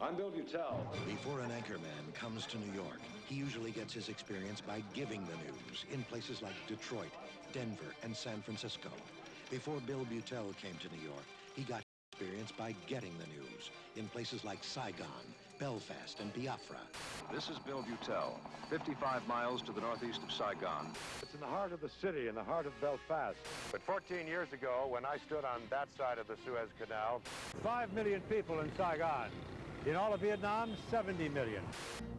I'm Bill Beutel. Before an anchorman comes to New York, he usually gets his experience by giving the news in places like Detroit, Denver, and San Francisco. Before Bill Beutel came to New York, he got experience by getting the news in places like Saigon, Belfast, and Biafra. This is Bill Beutel, 55 miles to the northeast of Saigon. It's in the heart of the city, in the heart of Belfast. But 14 years ago, when I stood on that side of the Suez Canal, 5 million people in Saigon. In all of Vietnam, 70 million.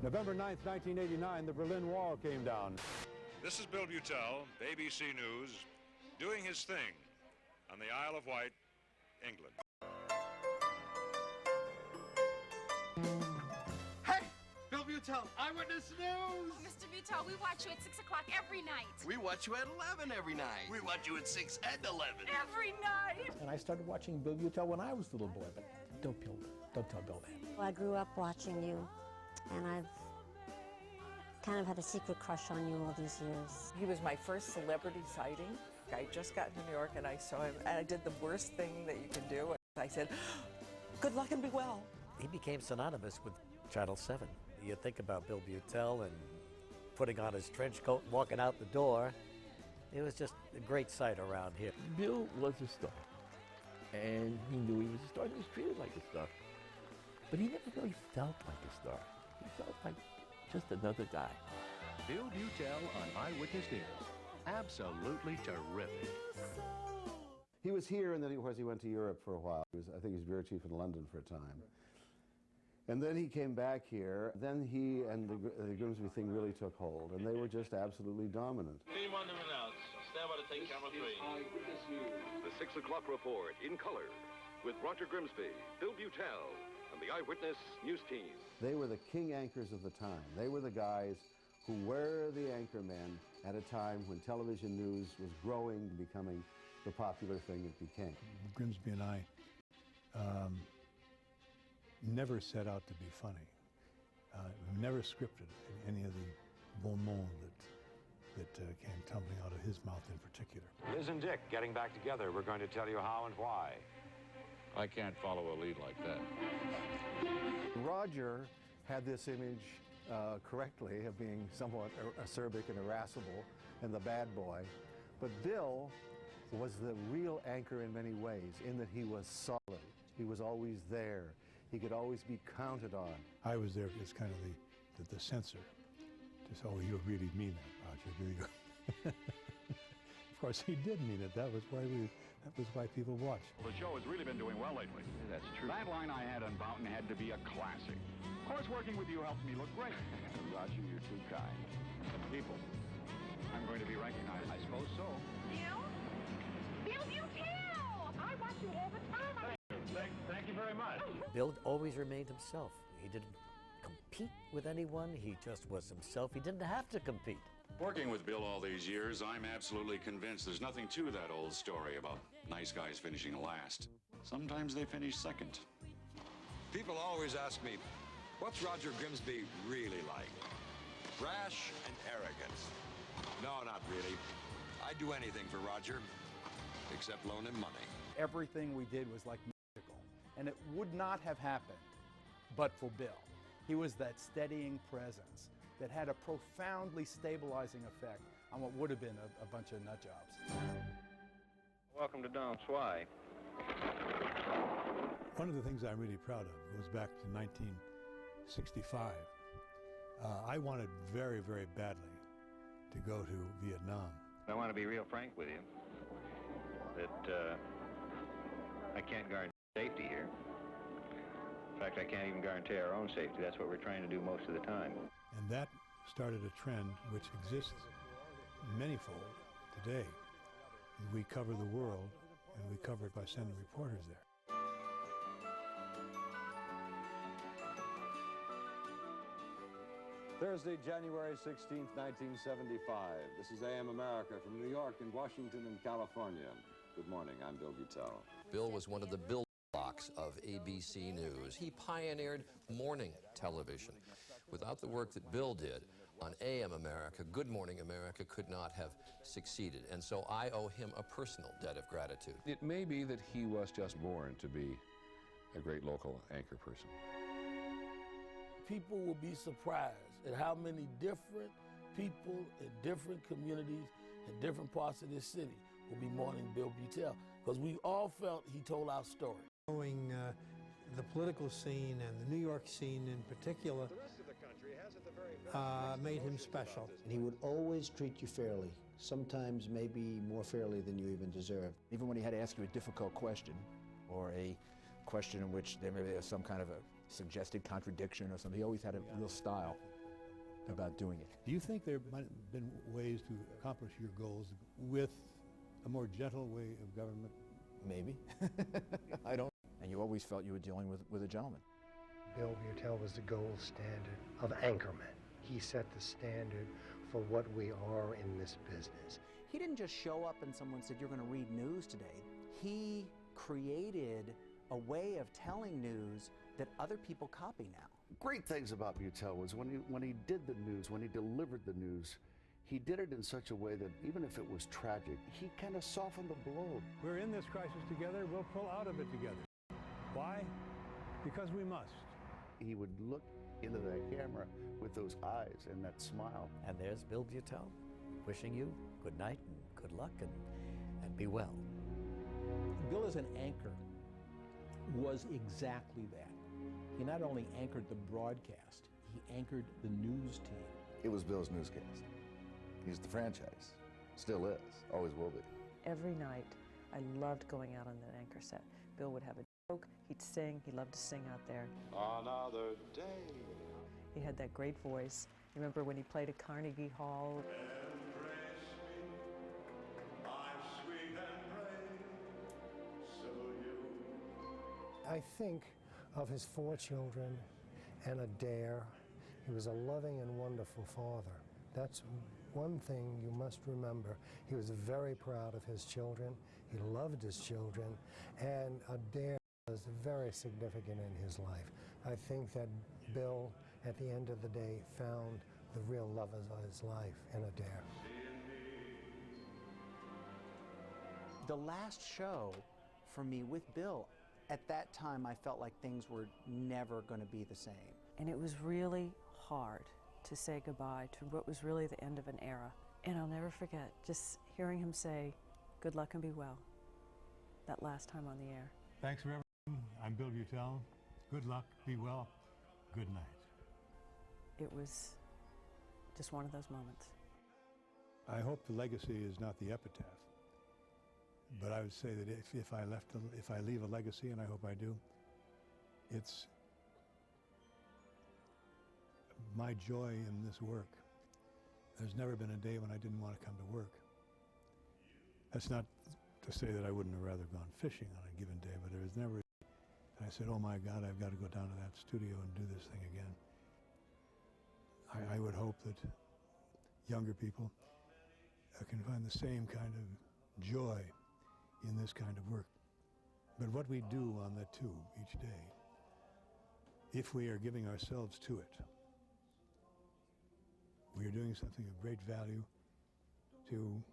November 9th, 1989, the Berlin Wall came down. This is Bill Beutel, ABC News, doing his thing on the Isle of Wight, England. Hey, Bill Beutel, Eyewitness News! Oh, Mr. Beutel, we watch you at 6 o'clock every night. We watch you at 11 every night. We watch you at 6 and 11. Every night! And I started watching Bill Beutel when I was a little boy, but don't tell Bill that. Well, I grew up watching you, and I've kind of had a secret crush on you all these years. He was my first celebrity sighting. I just got to New York and I saw him, and I did the worst thing that you can do. I said, good luck and be well. He became synonymous with Channel 7. You think about Bill Beutel and putting on his trench coat and walking out the door. It was just a great sight around here. Bill was a star, and he knew he was a star. He was treated like a star. But he never really felt like a star. He felt like just another guy. Bill Beutel on Eyewitness News. Absolutely terrific. He was here, and then of course he went to Europe for a while. I think he was bureau chief in London for a time. And then he came back here. Then he and the Grimsby thing really took hold, and they were just absolutely dominant. Team 1 to announce. Stand by to take camera 3. The 6 o'clock report in color with Roger Grimsby, Bill Beutel, and the Eyewitness News team. They were the king anchors of the time. They were the guys who were the anchormen at a time when television news was growing, becoming the popular thing it became. Grimsby and I never set out to be funny. Never scripted any of the bon mots that came tumbling out of his mouth in particular. Liz and Dick getting back together. We're going to tell you how and why. I can't follow a lead like that. Roger had this image correctly of being somewhat acerbic and irascible and the bad boy. But Bill was the real anchor in many ways, in that he was solid. He was always there. He could always be counted on. I was there as kind of the censor. Just, oh, you really mean that, Roger. Of course, he did mean it. That was why people watched. Well, the show has really been doing well lately. That's true. That line I had on Boughton had to be a classic. Of course, working with you helped me look great. Roger, you're too kind. People, I'm going to be recognized. I suppose so. Bill? Bill Beutel! I watch you all the time. Thank you very much. Bill always remained himself. He didn't compete with anyone. He just was himself. He didn't have to compete. Working with Bill all these years, I'm absolutely convinced there's nothing to that old story about nice guys finishing last. Sometimes they finish second. People always ask me, what's Roger Grimsby really like? Brash and arrogant. No, not really. I'd do anything for Roger, except loan him money. Everything we did was like magical, and it would not have happened but for Bill. He was that steadying presence that had a profoundly stabilizing effect on what would have been a bunch of nut jobs. Welcome to Don't Why. One of the things I'm really proud of goes back to 1965. I wanted very, very badly to go to Vietnam. I want to be real frank with you that I can't guarantee safety here. In fact, I can't even guarantee our own safety. That's what we're trying to do most of the time. And that started a trend which exists manyfold today. We cover the world, and we cover it by sending reporters there. Thursday, January 16th, 1975. This is AM America from New York and Washington and California. Good morning, I'm Bill Beutel. Bill was one of the building blocks of ABC News. He pioneered morning television. Without the work that Bill did on AM America, Good Morning America could not have succeeded. And so I owe him a personal debt of gratitude. It may be that he was just born to be a great local anchor person. people will be surprised at how many different people in different communities in different parts of this city will be mourning Bill Beutel, because we all felt he told our story. Knowing the political scene and the New York scene in particular made him special. And he would always treat you fairly, sometimes maybe more fairly than you even deserved. Even when he had to ask you a difficult question, or a question in which there maybe was some kind of a suggested contradiction or something, he always had a real style about doing it. Do you think there might have been ways to accomplish your goals with a more gentle way of government? Maybe. I don't. And you always felt you were dealing with a gentleman. Bill Beutel was the gold standard of anchorman. He set the standard for what we are in this business. He didn't just show up and someone said, you're going to read news today. He created a way of telling news that other people copy now. Great things about Beutel was when he did the news, when he delivered the news, he did it in such a way that even if it was tragic, he kind of softened the blow. We're in this crisis together, we'll pull out of it together. Why? Because we must. He would look into that camera with those eyes and that smile. And there's Bill Beutel wishing you good night and good luck and be well. Bill as an anchor was exactly that. He not only anchored the broadcast, he anchored the news team. It was Bill's newscast. He's the franchise. Still is. Always will be. Every night, I loved going out on that anchor set. Bill would have a joke, he'd sing, he loved to sing out there. Another day. He had that great voice. You remember when he played at Carnegie Hall? I think of his 4 children and a dare. He was a loving and wonderful father. That's one thing you must remember. He was very proud of his children. He loved his children, and Adair was very significant in his life. I think that Bill, at the end of the day, found the real love of his life in Adair. The last show for me with Bill, at that time I felt like things were never going to be the same. And it was really hard to say goodbye to what was really the end of an era. And I'll never forget just hearing him say, good luck and be well, that last time on the air. Thanks for everything. I'm Bill Beutel. Good luck, be well, good night. It was just one of those moments. I hope the legacy is not the epitaph, but I would say that if I leave a legacy, and I hope I do, it's my joy in this work. There's never been a day when I didn't want to come to work. That's not to say that I wouldn't have rather gone fishing on a given day, but there was never, and I said, oh my God, I've got to go down to that studio and do this thing again. I would hope that younger people can find the same kind of joy in this kind of work. But what we do on the tube each day, if we are giving ourselves to it, we are doing something of great value to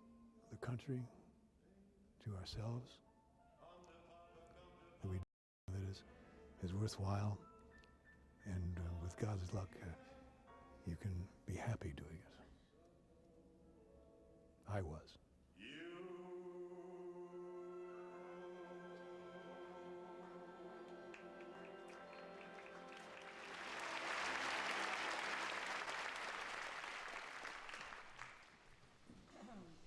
the country, to ourselves, that we do that is worthwhile, and with God's luck, you can be happy doing it. I was.